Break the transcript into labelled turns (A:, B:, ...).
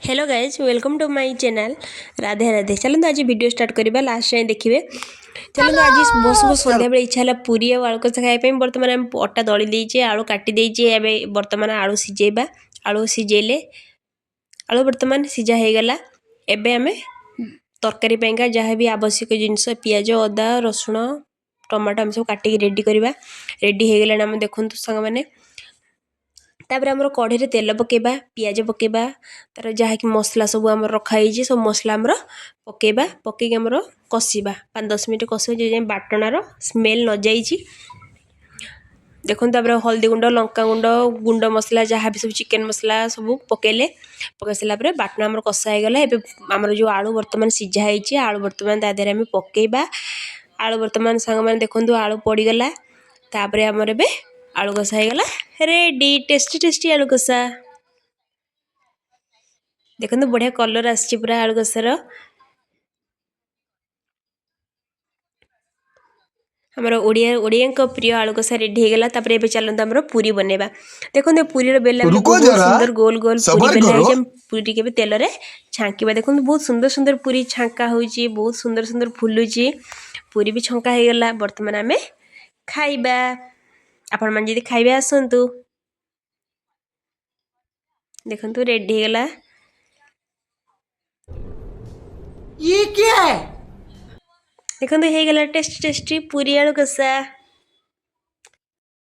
A: Hello guys welcome to my channel Radhe Radhe. चलो आज video start करवा लास्ट जाए देखिए। चलो आज बहुत शुभ सन्ध्या बेले इच्छा है पूरी और आलू कषा खाइबा बर्तमान आम अटा दली देचे आलू काटी देचे एवं बर्तमान आलू सिझेबा आलू सिझेले आलू बर्तमान सिझा हो गला। एबे आमे तरकारी पाइंका जहाँ भी आवश्यक जिनस पियाज अदा रसुण टमाटो आम सब काटिक रेडी करवा। रेडी हो गलानी आम देखु सांग मैंने तापर आमर कढ़ी रे तेल पकेबा पियाज पकेबा तार जहाँकि मसला सब आम रखाई सब मसला आमर पकेबा पकईक आमर कषिबा 5-10 मिनट कषिबा जो जाए बाटणार स्मेल न जाइए। देखो तापर हल्दी गुंड लंका गुंड गुंड मसला जहाँ भी सब चिकेन मसला सब पकेले पकई सारापर बाटना आमर कषा हो गला। आमर जो आलू बर्तमान सिझा होती आलू बर्तमान ता देहरे आम पकेबा आलू बर्तमान सांग मैंने देखो आलू पड़गला तापर आमर ए आलू कषा हो गला रेडी टेस्टी टेस्टी आलू कषा। देखो बढ़िया कलर आसी पूरा आलू कषार आमर ओडिया प्रिय आलू कषा रेडी हो गला। तापर ए चलते आम पूरी बनवा। देखो पूरी बेला बहुत सुंदर गोल गोल पूरी बेला है पूरी के तेल रे छांकवा। देखो बहुत सुंदर सुंदर पूरी छांका होची बहुत सुंदर सुंदर फुलुची पूरी भी छंका हो गला। बर्तमान आम खाइबा आपण मैंने जब खाइबा आसतु देखो रेडी हो गला।
B: ये क्या है?
A: देखो हो गला टेस्टी टेस्टी पूरी आलू कषा।